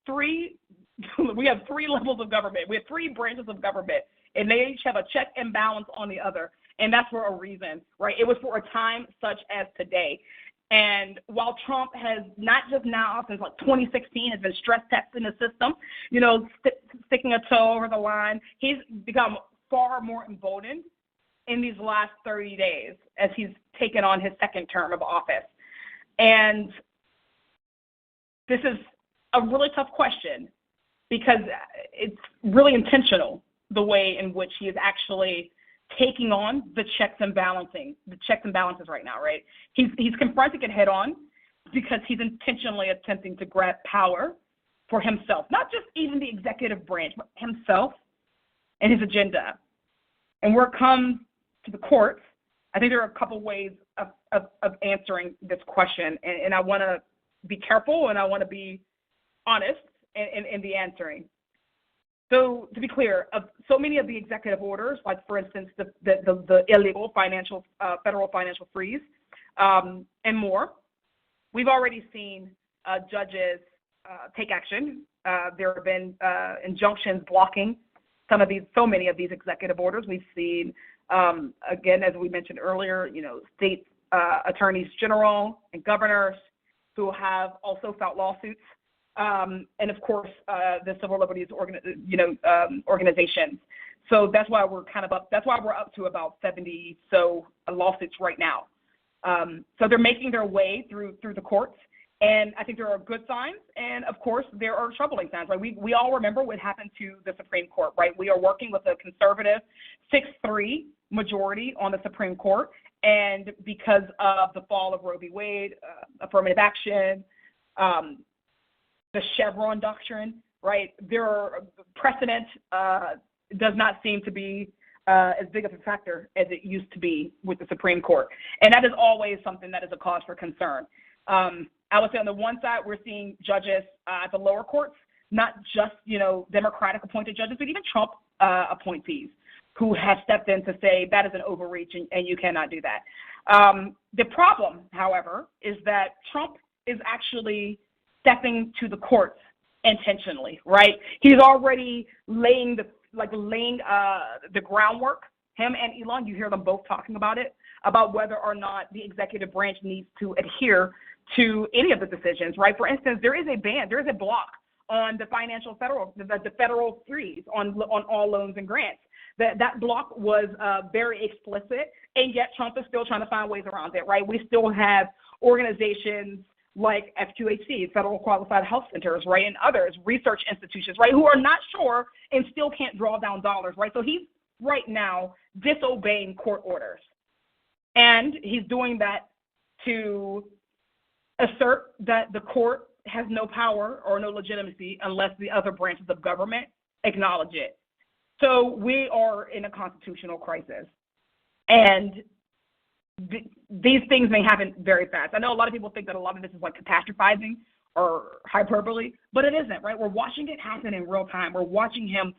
three levels of government. We have three branches of government, and they each have a check and balance on the other. And that's for a reason, right? It was for a time such as today. And while Trump has not just now, since like 2016, has been stress testing the system, sticking a toe over the line, he's become far more emboldened in these last 30 days as he's taken on his second term of office. And this is a really tough question because it's really intentional, the way in which he is actually taking on the checks and balances right now, right? He's confronting it head on because he's intentionally attempting to grab power for himself, not just even the executive branch, but himself and his agenda. And where it comes to the courts, I think there are a couple ways of answering this question, and I want to be careful and I want to be honest in the answering. So to be clear, so many of the executive orders, like for instance the illegal federal financial freeze, and more, we've already seen judges take action. There have been injunctions blocking so many of these executive orders. We've seen, again, as we mentioned earlier, state attorneys general and governors who have also filed lawsuits. And of course, the civil liberties organizations. So that's why we're up to about 70 lawsuits right now. So they're making their way through the courts, and I think there are good signs, and of course there are troubling signs. Right? We all remember what happened to the Supreme Court. Right? We are working with a conservative 6-3 majority on the Supreme Court, and because of the fall of Roe v. Wade, affirmative action. The Chevron doctrine, right? Precedent does not seem to be as big of a factor as it used to be with the Supreme Court. And that is always something that is a cause for concern. I would say on the one side, we're seeing judges at the lower courts, not just, Democratic appointed judges, but even Trump appointees who have stepped in to say that is an overreach and you cannot do that. The problem, however, is that Trump is actually stepping to the courts intentionally, right? He's already laying the groundwork. Him and Elon, you hear them both talking about it, about whether or not the executive branch needs to adhere to any of the decisions, right? For instance, there is a block on the federal freeze on all loans and grants. That block was very explicit, and yet Trump is still trying to find ways around it, right? We still have organizations like FQHC, Federal Qualified Health Centers, right, and others, research institutions, right, who are not sure and still can't draw down dollars, right? So he's right now disobeying court orders. And he's doing that to assert that the court has no power or no legitimacy unless the other branches of government acknowledge it. So we are in a constitutional crisis. And these things may happen very fast. I know a lot of people think that a lot of this is like catastrophizing or hyperbole, but it isn't, right? We're watching it happen in real time. We're watching him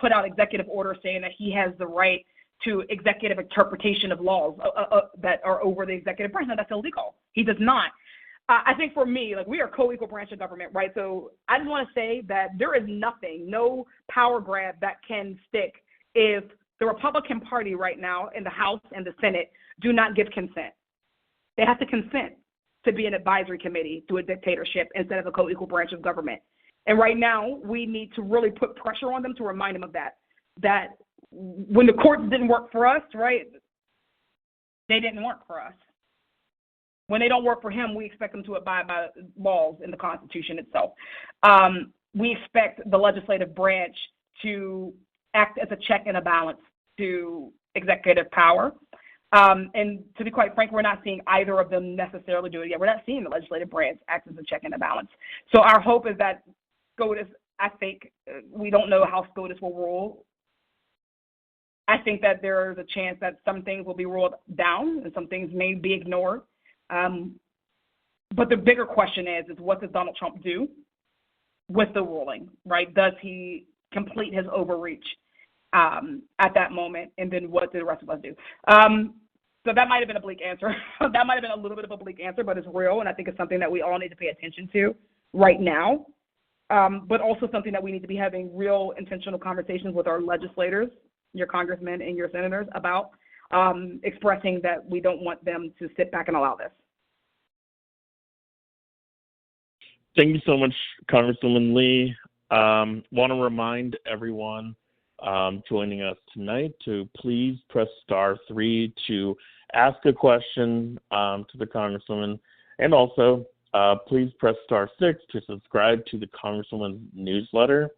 put out executive orders saying that he has the right to executive interpretation of laws that are over the executive branch. No, that's illegal. He does not. I think for me, we are co-equal branch of government, right? So I just want to say that there is no power grab that can stick if the Republican Party right now in the House and the Senate do not give consent. They have to consent to be an advisory committee to a dictatorship instead of a co-equal branch of government. And right now, we need to really put pressure on them to remind them of that when the courts didn't work for us, right, they didn't work for us. When they don't work for him, we expect them to abide by laws in the Constitution itself. We expect the legislative branch to act as a check and a balance to executive power. And to be quite frank, we're not seeing either of them necessarily do it yet. We're not seeing the legislative branch act as a check and a balance. So our hope is that SCOTUS, I think, we don't know how SCOTUS will rule. I think that there is a chance that some things will be ruled down and some things may be ignored. But the bigger question is what does Donald Trump do with the ruling, right? Does he complete his overreach at that moment? And then what do the rest of us do? So that might have been a bleak answer. That might have been a little bit of a bleak answer, but it's real. And I think it's something that we all need to pay attention to right now. But also something that we need to be having real intentional conversations with our legislators, your congressmen and your senators, about expressing that we don't want them to sit back and allow this. Thank you so much, Congresswoman Lee. Want to remind everyone joining us tonight to please press *3 to ask a question to the Congresswoman, and also please press *6 to subscribe to the Congresswoman's newsletter.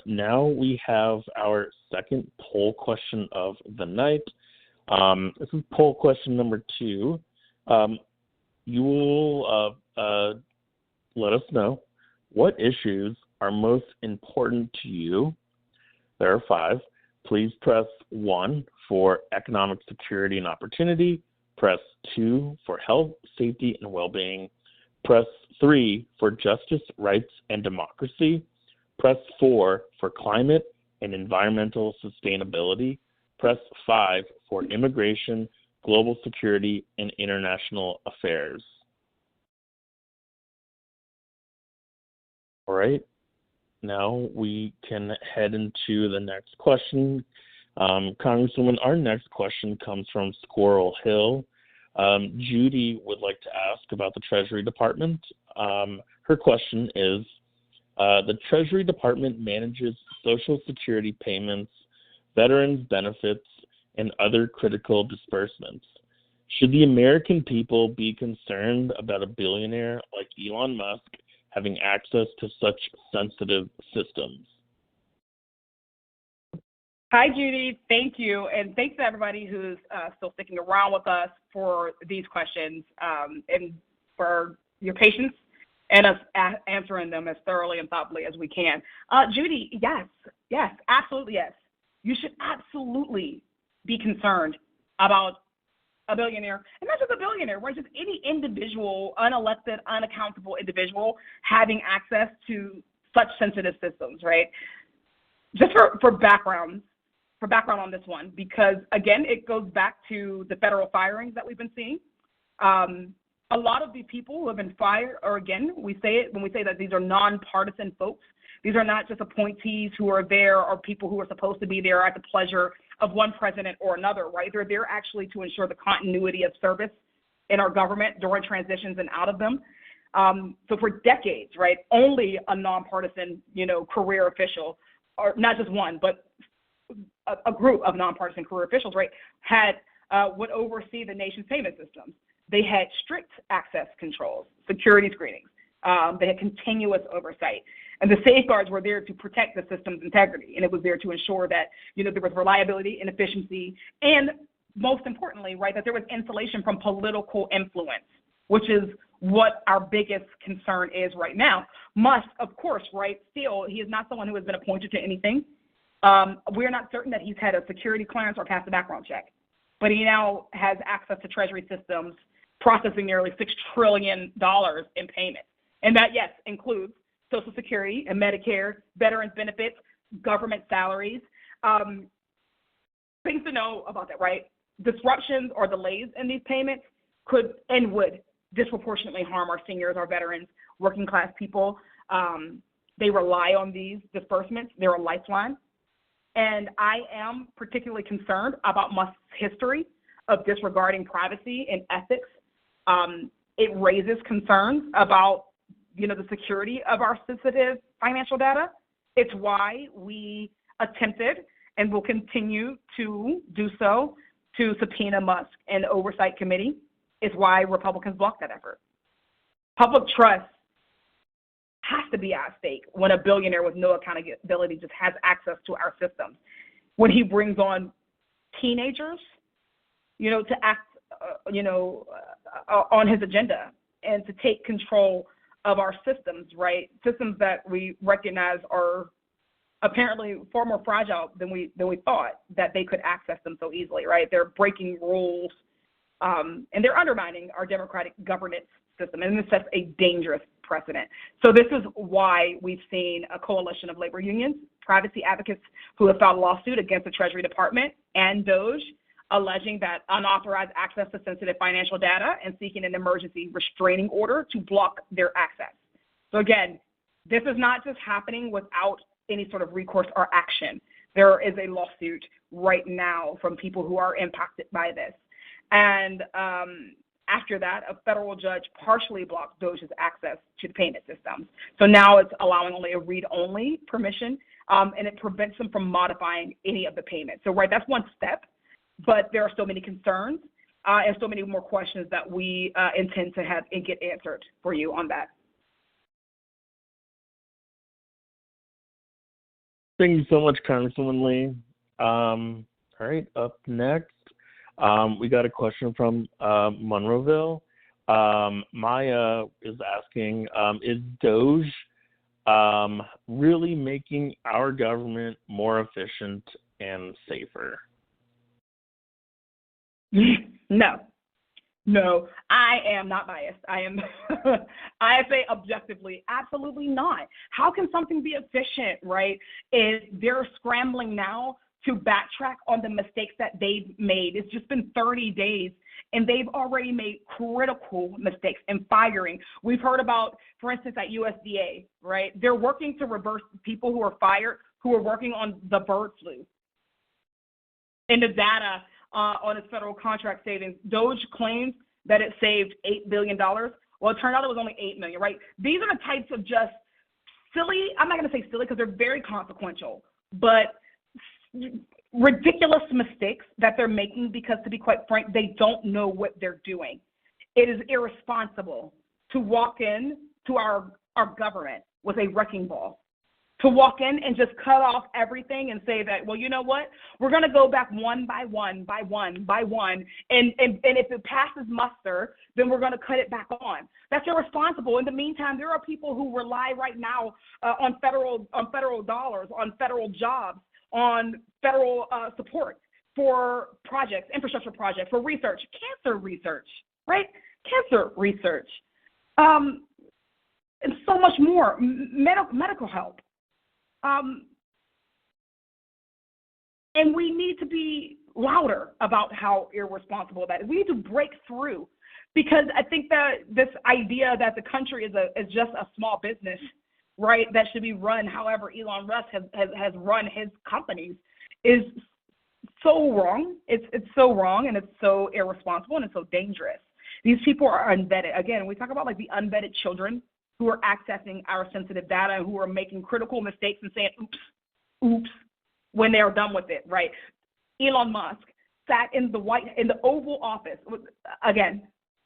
Now we have our second poll question of the night. This is poll question number 2. You will let us know what issues are most important to you. There are 5. Please press 1 for economic security and opportunity. Press 2 for health, safety, and well-being. Press 3 for justice, rights, and democracy. Press 4 for climate and environmental sustainability. Press 5 for immigration, global security, and international affairs. All right. Now we can head into the next question. Congresswoman, our next question comes from Squirrel Hill. Judy would like to ask about the Treasury Department. Her question is, the Treasury Department manages Social Security payments, veterans benefits, and other critical disbursements. Should the American people be concerned about a billionaire like Elon Musk having access to such sensitive systems? Hi, Judy. Thank you. And thanks to everybody who's still sticking around with us for these questions and for your patience and us answering them as thoroughly and thoughtfully as we can. Judy, yes, absolutely yes. You should absolutely be concerned about a billionaire, and not just a billionaire, right? Just any individual, unelected, unaccountable individual having access to such sensitive systems, right? Just for background on this one, because again, it goes back to the federal firings that we've been seeing. A lot of the people who have been fired, or again, we say it when we say that these are nonpartisan folks. These are not just appointees who are there or people who are supposed to be there at the pleasure of one president or another, right? They're there actually to ensure the continuity of service in our government during transitions and out of them. So for decades, right, only a nonpartisan, career official, or not just one, but a group of nonpartisan career officials, right, would oversee the nation's payment systems. They had strict access controls, security screenings. They had continuous oversight. And the safeguards were there to protect the system's integrity. And it was there to ensure that, there was reliability and efficiency. And most importantly, right, that there was insulation from political influence, which is what our biggest concern is right now. Musk, of course, right, still, he is not someone who has been appointed to anything. We're not certain that he's had a security clearance or passed a background check. But he now has access to Treasury systems, processing nearly $6 trillion in payments. And that, yes, includes Social Security and Medicare, veterans benefits, government salaries. Things to know about that, right? Disruptions or delays in these payments could and would disproportionately harm our seniors, our veterans, working class people. They rely on these disbursements. They're a lifeline. And I am particularly concerned about Musk's history of disregarding privacy and ethics. It raises concerns about the security of our sensitive financial data. It's why we attempted and will continue to do so to subpoena Musk and Oversight Committee. It's why Republicans blocked that effort. Public trust has to be at stake when a billionaire with no accountability just has access to our systems. When he brings on teenagers, to act, on his agenda and to take control of our systems, right? Systems that we recognize are apparently far more fragile than we thought, that they could access them so easily, right? They're breaking rules, and they're undermining our democratic governance system, and this sets a dangerous precedent. So this is why we've seen a coalition of labor unions, privacy advocates who have filed a lawsuit against the Treasury Department and DOJ, alleging that unauthorized access to sensitive financial data and seeking an emergency restraining order to block their access. So again, this is not just happening without any sort of recourse or action. There is a lawsuit right now from people who are impacted by this. And after that, a federal judge partially blocked DOJ's access to the payment systems. So now it's allowing only a read-only permission, and it prevents them from modifying any of the payments. So, right, that's one step, but there are so many concerns and so many more questions that we intend to have and get answered for you on that. Thank you so much, Congresswoman Lee. All right, up next, we got a question from Monroeville. Maya is asking, is DOJ really making our government more efficient and safer? No, I am not biased. I say objectively, absolutely not. How can something be efficient, right? Is they're scrambling now to backtrack on the mistakes that they've made. It's just been 30 days, and they've already made critical mistakes in firing. We've heard about, for instance, at USDA, right? They're working to reverse people who are fired, who are working on the bird flu. And the data on its federal contract savings, DOJ claims that it saved $8 billion. Well, it turned out it was only $8 million, right? These are the types of just silly, I'm not going to say silly because they're very consequential, but ridiculous mistakes that they're making because, to be quite frank, they don't know what they're doing. It is irresponsible to walk in to our government with a wrecking ball, to walk in and just cut off everything and say that, well, you know what, we're going to go back one by one, and if it passes muster, then we're going to cut it back on. That's irresponsible. In the meantime, there are people who rely right now on federal dollars, on federal jobs, on federal support for projects, infrastructure projects, for research, cancer research, right? Cancer research, and so much more, medical help. And we need to be louder about how irresponsible that is. We need to break through, because I think that this idea that the country is just a small business, right, that should be run however Elon Musk has run his companies is so wrong. It's so wrong, and it's so irresponsible, and it's so dangerous. These people are unvetted. Again, we talk about like the unvetted children who are accessing our sensitive data, who are making critical mistakes and saying, oops, when they are done with it, right? Elon Musk sat in the Oval Office, again,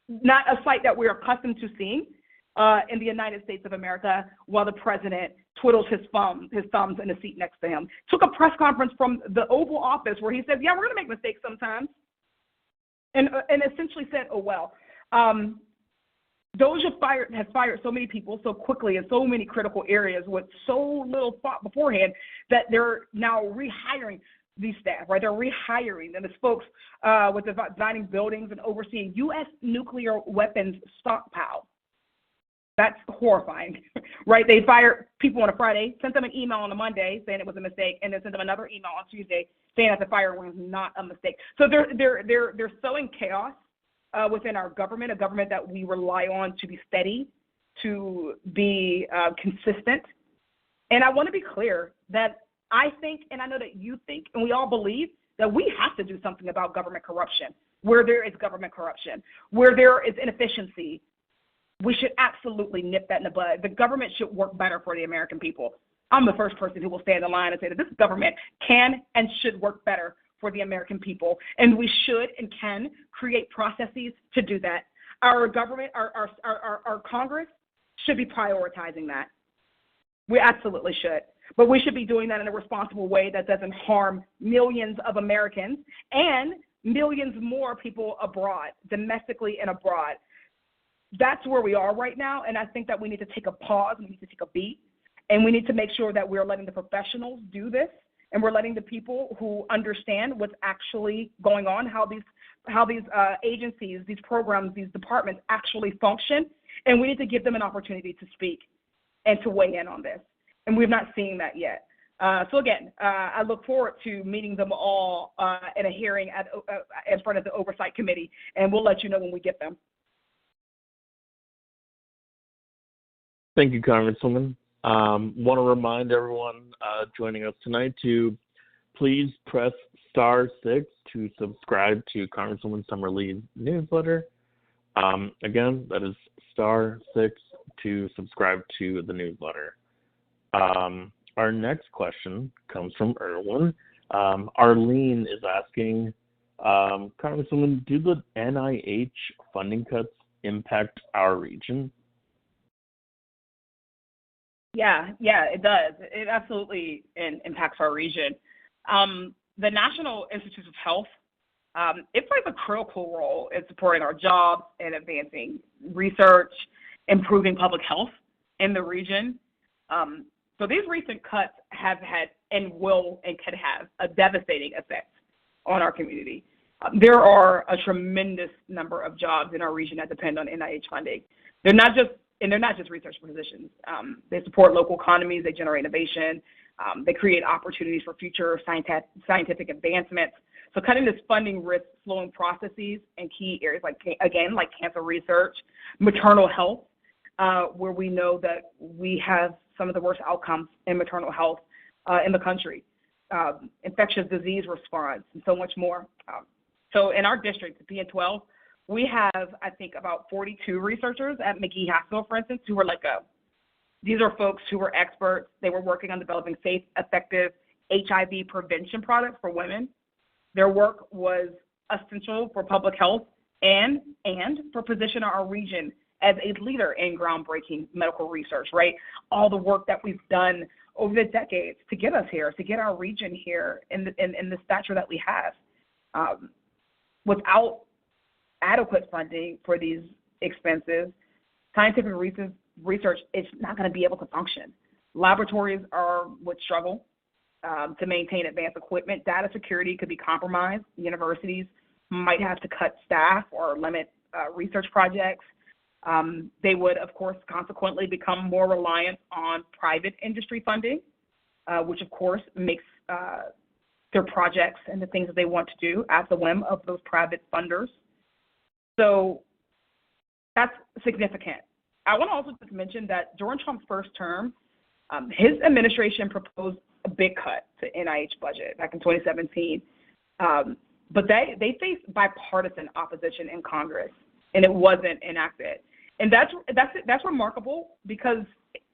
not a sight that we're accustomed to seeing in the United States of America, while the president twiddles his thumbs in the seat next to him. Took a press conference from the Oval Office where he said, yeah, we're going to make mistakes sometimes, and essentially said, oh, well. DOJ has fired so many people so quickly in so many critical areas with so little thought beforehand that they're now rehiring these staff, right? They're rehiring them as folks with designing buildings and overseeing U.S. nuclear weapons stockpile. That's horrifying, right? They fired people on a Friday, sent them an email on a Monday saying it was a mistake, and then sent them another email on Tuesday saying that the firing was not a mistake. So they're sowing chaos within our government, a government that we rely on to be steady, to be consistent. And I want to be clear that I think, and I know that you think, and we all believe that we have to do something about government corruption. Where there is government corruption, where there is inefficiency, we should absolutely nip that in the bud. The government should work better for the American people. I'm the first person who will stand in line and say that this government can and should work better for the American people, and we should and can create processes to do that. Our government, our Congress should be prioritizing that. We absolutely should. But we should be doing that in a responsible way that doesn't harm millions of Americans and millions more people abroad, domestically and abroad. That's where we are right now, and I think that we need to take a pause, we need to take a beat, and we need to make sure that we're letting the professionals do this, and we're letting the people who understand what's actually going on, how these agencies, these programs, these departments actually function, and we need to give them an opportunity to speak and to weigh in on this. And we've not seen that yet. So again, I look forward to meeting them all in a hearing in front of the Oversight Committee, and we'll let you know when we get them. Thank you, Congresswoman. Want to remind everyone joining us tonight to please press *6 to subscribe to Congresswoman Summer Lee's newsletter. Again, that is *6 to subscribe to the newsletter. Our next question comes from Erwin. Arlene is asking, Congresswoman, do the NIH funding cuts impact our region? Yeah, it does. It absolutely impacts our region. The National Institutes of Health, it plays a critical role in supporting our jobs and advancing research, improving public health in the region. So these recent cuts have had and will and could have a devastating effect on our community. There are a tremendous number of jobs in our region that depend on NIH funding. They're not just research positions. They support local economies. They generate innovation. They create opportunities for future scientific advancements. So cutting this funding risks slowing processes in key areas like cancer research, maternal health, where we know that we have some of the worst outcomes in maternal health in the country, infectious disease response, and so much more. So in our district, the PN12, we have, I think, about 42 researchers at McGee Hospital, for instance, who are these are folks who were experts. They were working on developing safe, effective HIV prevention products for women. Their work was essential for public health and for positioning our region as a leader in groundbreaking medical research, right? All the work that we've done over the decades to get us here, to get our region here in the stature that we have. Without adequate funding for these expenses, scientific research is not going to be able to function. Laboratories would struggle to maintain advanced equipment. Data security could be compromised. Universities might have to cut staff or limit research projects. They would, of course, consequently become more reliant on private industry funding, which, of course, makes their projects and the things that they want to do at the whim of those private funders. So that's significant. I want to also just mention that during Trump's first term, his administration proposed a big cut to NIH budget back in 2017. But they faced bipartisan opposition in Congress, and it wasn't enacted. And that's remarkable because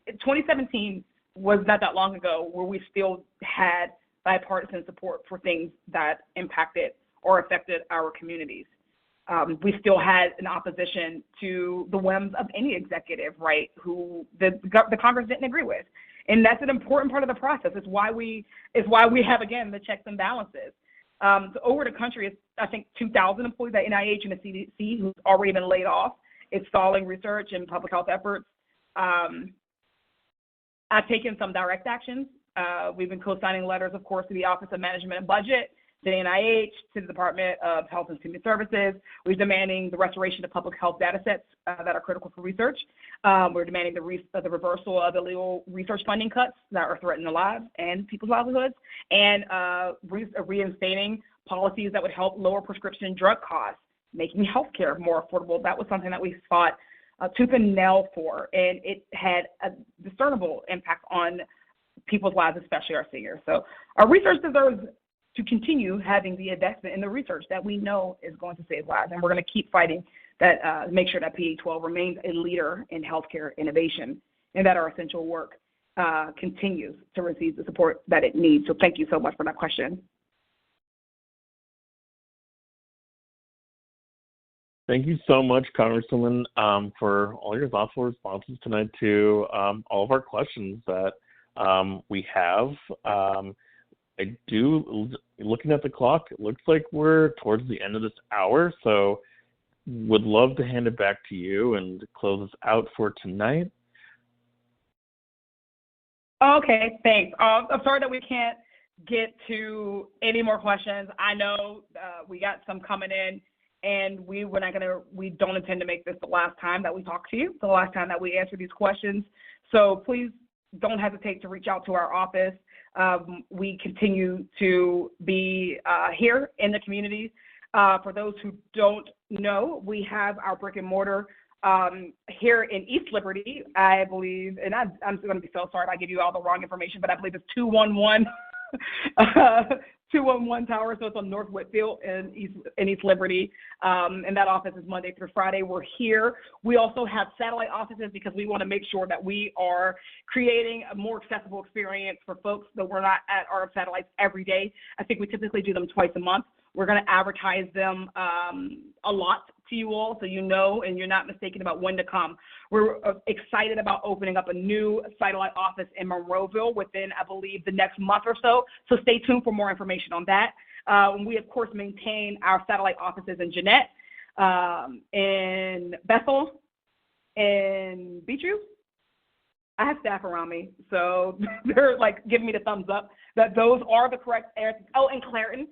2017 was not that long ago where we still had bipartisan support for things that impacted or affected our communities. We still had an opposition to the whims of any executive, right, who the Congress didn't agree with. And that's an important part of the process. It's why we have, again, the checks and balances. So over the country, it's, I think, 2,000 employees at NIH and the CDC who's already been laid off. It's stalling research and public health efforts. I've taken some direct actions. We've been co-signing letters, of course, to the Office of Management and Budget, to the NIH, to the Department of Health and Human Services. We're demanding the restoration of public health data sets that are critical for research. We're demanding the reversal of illegal research funding cuts that are threatening the lives and people's livelihoods, and reinstating policies that would help lower prescription drug costs, making healthcare more affordable. That was something that we fought tooth and nail for, and it had a discernible impact on people's lives, especially our seniors. So our research deserves to continue having the investment in the research that we know is going to save lives. And we're going to keep fighting that, make sure that PA12 remains a leader in healthcare innovation and that our essential work continues to receive the support that it needs. So thank you so much for that question. Thank you so much, Congresswoman, for all your thoughtful responses tonight to all of our questions that we have. Looking at the clock, it looks like we're towards the end of this hour, so would love to hand it back to you and close us out for tonight. Okay, thanks. I'm sorry that we can't get to any more questions. I know we got some coming in, and we don't intend to make this the last time that we talk to you, the last time that we answer these questions. So please don't hesitate to reach out to our office. We continue to be here in the community. For those who don't know, we have our brick and mortar here in East Liberty, I believe, and I'm going to be so sorry if I give you all the wrong information, but I believe it's 211 211 Tower, so it's on North Whitfield in East Liberty, and that office is Monday through Friday. We're here. We also have satellite offices because we want to make sure that we are creating a more accessible experience for folks that we're not at our satellites every day. I think we typically do them twice a month. We're going to advertise them a lot to you all so you know and you're not mistaken about when to come. We're excited about opening up a new satellite office in Monroeville within, I believe, the next month or so. So stay tuned for more information on that. We, of course, maintain our satellite offices in Jeanette, in Bethel, in Beechview. I have staff around me, so they're like giving me the thumbs up that those are the correct areas. Oh, and Clareton,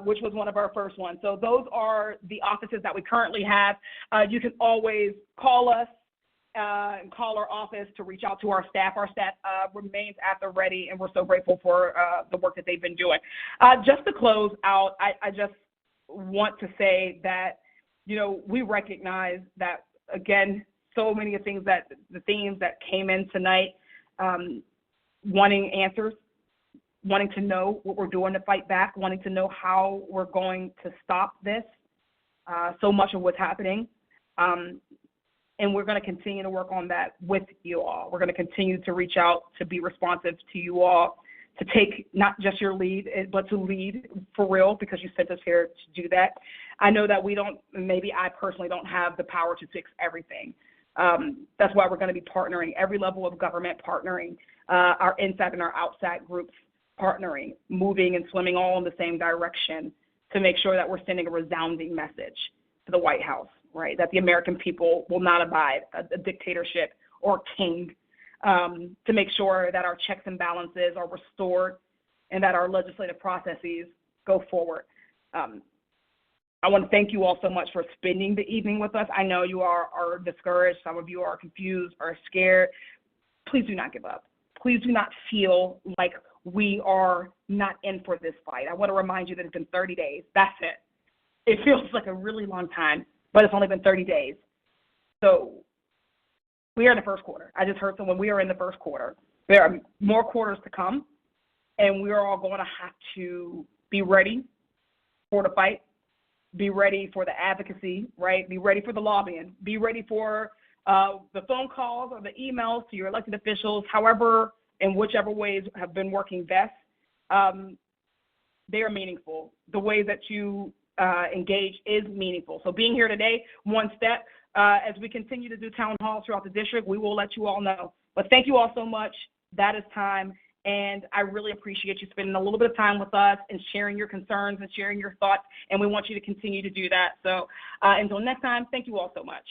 which was one of our first ones. So those are the offices that we currently have. You can always call us and call our office to reach out to our staff. Our staff remains at the ready, and we're so grateful for the work that they've been doing. Just to close out, I just want to say that, you know, we recognize that, again, so many of the themes that came in tonight, wanting answers, wanting to know what we're doing to fight back, wanting to know how we're going to stop this, so much of what's happening. And we're going to continue to work on that with you all. We're going to continue to reach out, to be responsive to you all, to take not just your lead, but to lead for real, because you sent us here to do that. I know that maybe I personally don't have the power to fix everything. That's why we're going to be partnering, every level of government partnering, our inside and our outside groups partnering, moving and swimming all in the same direction to make sure that we're sending a resounding message to the White House, right? That the American people will not abide a dictatorship or king, to make sure that our checks and balances are restored and that our legislative processes go forward. I want to thank you all so much for spending the evening with us. I know you are discouraged. Some of you are confused or scared. Please do not give up. Please do not feel like we are not in for this fight. I want to remind you that it's been 30 days. That's it. It feels like a really long time, but it's only been 30 days. So we are in the first quarter. I just heard someone, we are in the first quarter. There are more quarters to come, and we are all going to have to be ready for the fight, be ready for the advocacy, right? Be ready for the lobbying, be ready for the phone calls or the emails to your elected officials, however and whichever ways have been working best. They are meaningful. The way that you engage is meaningful. So being here today, one step. As we continue to do town halls throughout the district, we will let you all know. But thank you all so much. That is time. And I really appreciate you spending a little bit of time with us and sharing your concerns and sharing your thoughts. And we want you to continue to do that. So until next time, thank you all so much.